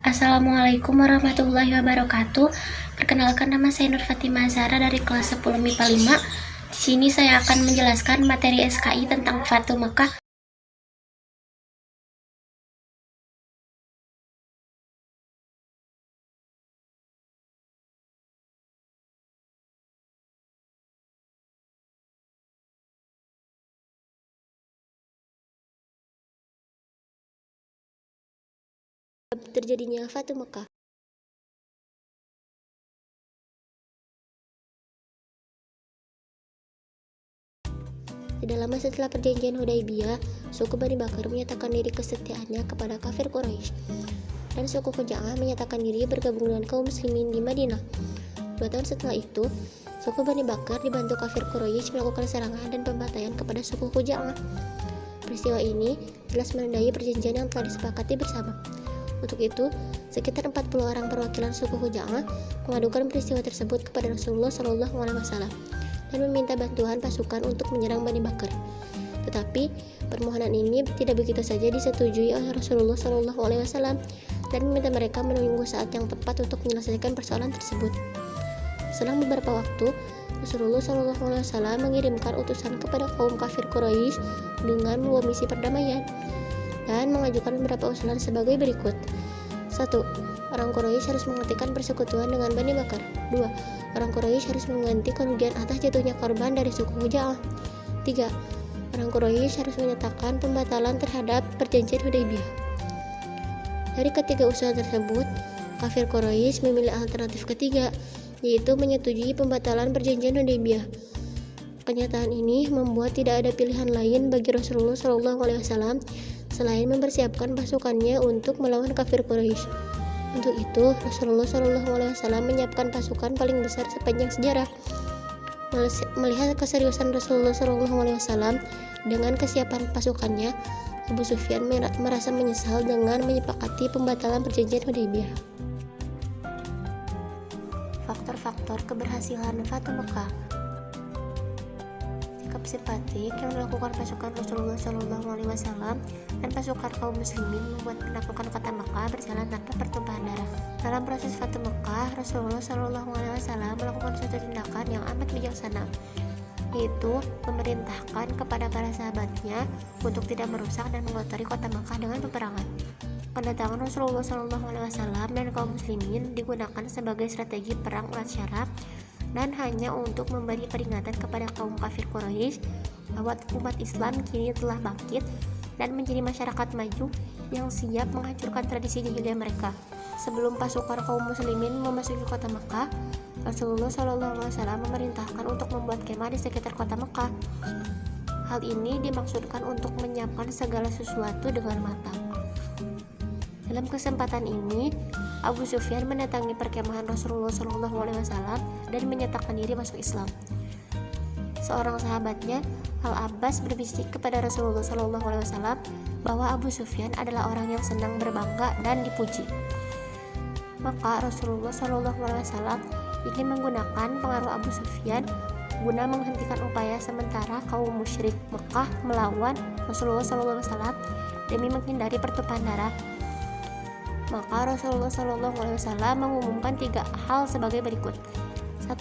Assalamualaikum warahmatullahi wabarakatuh. Perkenalkan, nama saya Nur Fatimah Zahra dari kelas 10 MIPA 5. Di sini saya akan menjelaskan materi SKI tentang Fatu Mekah. Terjadinya Fatu Mekah. Tidak lama setelah perjanjian Hudaibiyah, suku Bani Bakar menyatakan diri kesetiaannya kepada kafir Quraisy, dan suku Khuza'ah menyatakan diri bergabung dengan kaum muslimin di Madinah. 2 tahun setelah itu, suku Bani Bakar dibantu kafir Quraisy melakukan serangan dan pembantaian kepada suku Khuza'ah. Peristiwa ini jelas menandai perjanjian yang telah disepakati bersama. Untuk itu, sekitar 40 orang perwakilan suku Khuza'ah mengadukan peristiwa tersebut kepada Rasulullah SAW dan meminta bantuan pasukan untuk menyerang Bani Bakar. Tetapi permohonan ini tidak begitu saja disetujui oleh Rasulullah SAW dan meminta mereka menunggu saat yang tepat untuk menyelesaikan persoalan tersebut. Selang beberapa waktu, Rasulullah SAW mengirimkan utusan kepada kaum kafir Quraisy dengan membawa misi perdamaian dan mengajukan beberapa usulan sebagai berikut. 1. Orang Quraisy harus menghentikan persekutuan dengan Bani Bakar. 2. Orang Quraisy harus mengganti kerugian atas jatuhnya korban dari suku Khuza'ah. 3. Orang Quraisy harus menyatakan pembatalan terhadap perjanjian Hudaibiyah. Dari ketiga usulan tersebut, kafir Quraisy memilih alternatif ketiga, yaitu menyetujui pembatalan perjanjian Hudaibiyah. Kenyataan ini membuat tidak ada pilihan lain bagi Rasulullah SAW selain mempersiapkan pasukannya untuk melawan kafir Quraisy. Untuk itu, Rasulullah SAW menyiapkan pasukan paling besar sepanjang sejarah. Melihat keseriusan Rasulullah SAW dengan kesiapan pasukannya, Abu Sufyan merasa menyesal dengan menyepakati pembatalan perjanjian Hudaibiyah. Faktor-faktor keberhasilan Fatu Mekah. Sikap simpatik yang dilakukan pasukan Rasulullah SAW dan pasukan kaum muslimin membuat penaklukan kota Mekah berjalan tanpa pertumpahan darah. Dalam proses Fatu Mekah, Rasulullah SAW melakukan suatu tindakan yang amat bijaksana, yaitu memerintahkan kepada para sahabatnya untuk tidak merusak dan mengotori kota Mekah dengan peperangan. Kedatangan Rasulullah SAW dan kaum muslimin digunakan sebagai strategi perang ulat syarab dan hanya untuk memberi peringatan kepada kaum kafir Quraisy bahwa umat Islam kini telah bangkit dan menjadi masyarakat maju yang siap menghancurkan tradisi jahiliyah mereka. Sebelum pasukan kaum muslimin memasuki kota Mekah, Rasulullah SAW memerintahkan untuk membuat kemah di sekitar kota Mekah. Hal ini dimaksudkan untuk menyiapkan segala sesuatu dengan matang. Dalam kesempatan ini, Abu Sufyan mendatangi perkemahan Rasulullah SAW dan menyatakan diri masuk Islam. Seorang sahabatnya, Al-Abbas, berbisik kepada Rasulullah SAW bahwa Abu Sufyan adalah orang yang senang berbangga dan dipuji. Maka Rasulullah SAW ingin menggunakan pengaruh Abu Sufyan guna menghentikan upaya sementara kaum musyrik Mekah melawan Rasulullah SAW demi menghindari pertumpahan darah. Maka Rasulullah SAW mengumumkan 3 hal sebagai berikut. 1.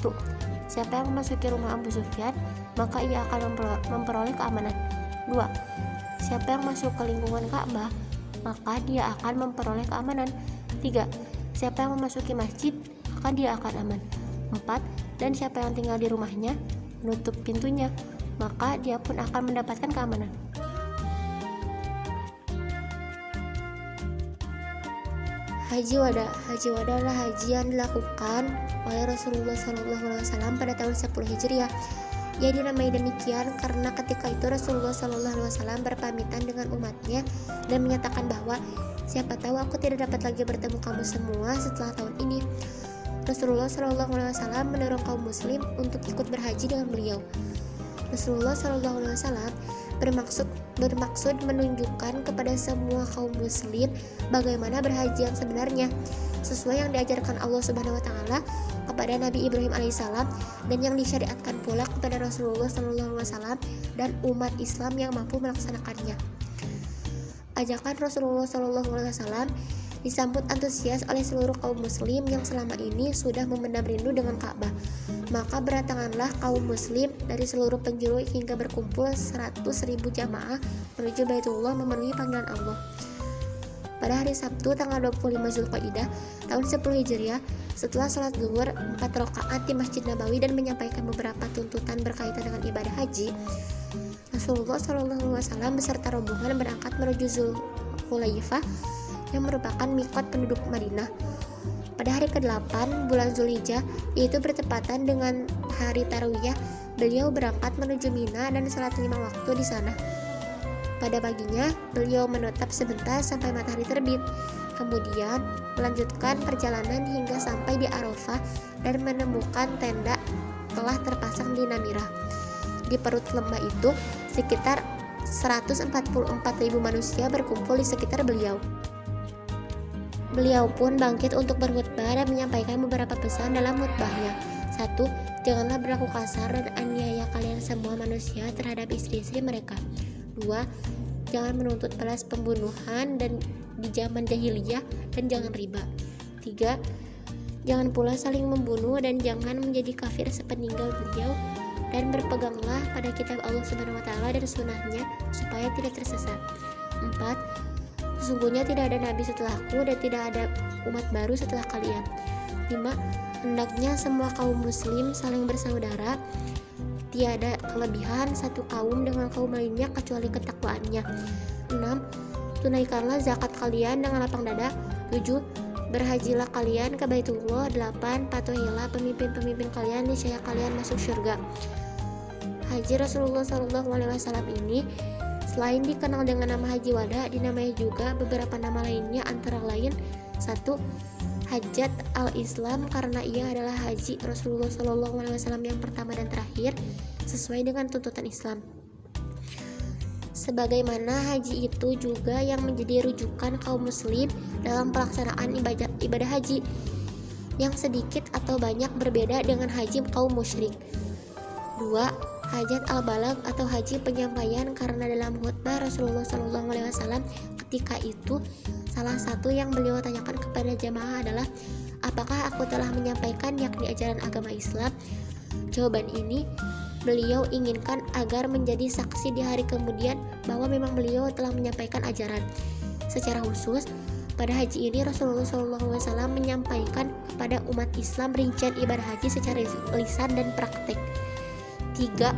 Siapa yang memasuki rumah Abu Sufyan, maka ia akan memperoleh keamanan. 2. Siapa yang masuk ke lingkungan Ka'bah, maka dia akan memperoleh keamanan. 3. Siapa yang memasuki masjid, maka dia akan aman. 4. Dan siapa yang tinggal di rumahnya, menutup pintunya, maka dia pun akan mendapatkan keamanan. Haji Wada. Haji Wada adalah haji yang dilakukan oleh Rasulullah SAW pada tahun 10 Hijriah. Ia dinamai demikian karena ketika itu Rasulullah SAW berpamitan dengan umatnya dan menyatakan bahwa siapa tahu aku tidak dapat lagi bertemu kamu semua setelah tahun ini. Rasulullah SAW mendorong kaum muslim untuk ikut berhaji dengan beliau. Rasulullah SAW bermaksud menunjukkan kepada semua kaum muslim bagaimana berhaji yang sebenarnya, sesuai yang diajarkan Allah Subhanahu wa taala kepada Nabi Ibrahim alaihissalam dan yang disyariatkan pula kepada Rasulullah SAW dan umat Islam yang mampu melaksanakannya. Ajakan Rasulullah SAW disambut antusias oleh seluruh kaum muslim yang selama ini sudah memendam rindu dengan Ka'bah. Maka berdatanganlah kaum muslim dari seluruh penjuru hingga berkumpul 100.000 jamaah menuju Baitullah memenuhi panggilan Allah. Pada hari Sabtu tanggal 25 Zulqa'dah tahun 10 Hijriah, setelah sholat zuhur 4 rakaat di Masjid Nabawi dan menyampaikan beberapa tuntutan berkaitan dengan ibadah haji, Rasulullah SAW beserta rombongan berangkat menuju Zulhulaifah yang merupakan mikot penduduk Madinah. Pada hari ke-8 bulan Zulhijjah, yaitu bertepatan dengan hari Tarwiyah, beliau berangkat menuju Mina dan salat 5 waktu di sana. Pada paginya, beliau menetap sebentar sampai matahari terbit. Kemudian melanjutkan perjalanan hingga sampai di Arafah dan menemukan tenda telah terpasang di Namirah. Di perut lembah itu, sekitar 144.000 manusia berkumpul di sekitar beliau. Beliau pun bangkit untuk berkhutbah dan menyampaikan beberapa pesan dalam khutbahnya. 1. Janganlah berlaku kasar dan aniaya kalian semua manusia terhadap istri-istri mereka. 2. Jangan menuntut balas pembunuhan dan di zaman jahiliyah dan jangan riba. 3. Jangan pula saling membunuh dan jangan menjadi kafir sepeninggal beliau, dan berpeganglah pada kitab Allah Subhanahu wa taala dan sunnahnya supaya tidak tersesat. 4. Sesungguhnya tidak ada nabi setelahku dan tidak ada umat baru setelah kalian. 5. Hendaknya semua kaum muslim saling bersaudara, tiada kelebihan satu kaum dengan kaum lainnya kecuali ketakwaannya. 6. Tunaikanlah zakat kalian dengan lapang dada. 7. Berhajilah kalian ke Baitullah. 8. Patuhilah pemimpin-pemimpin kalian, niscaya kalian masuk surga. Haji Rasulullah SAW ini selain dikenal dengan nama Haji Wada, dinamai juga beberapa nama lainnya, antara lain 1. Hajat al-Islam karena ia adalah haji Rasulullah SAW yang pertama dan terakhir sesuai dengan tuntutan Islam. Sebagaimana haji itu juga yang menjadi rujukan kaum muslim dalam pelaksanaan ibadah haji yang sedikit atau banyak berbeda dengan haji kaum musyrik. 2. Hajat al-balag atau haji penyampaian karena dalam khutbah Rasulullah SAW ketika itu salah satu yang beliau tanyakan kepada jamaah adalah, apakah aku telah menyampaikan yakni ajaran agama Islam? Jawaban ini beliau inginkan agar menjadi saksi di hari kemudian bahwa memang beliau telah menyampaikan ajaran. Secara khusus pada haji ini Rasulullah SAW menyampaikan kepada umat Islam rincian ibadah haji secara lisan dan praktek. 3.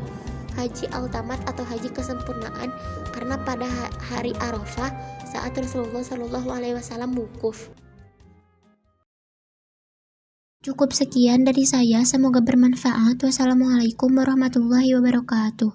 Haji al-tamat atau haji kesempurnaan karena pada hari Arafah saat Rasulullah SAW wukuf. Cukup sekian dari saya, semoga bermanfaat. Wassalamualaikum warahmatullahi wabarakatuh.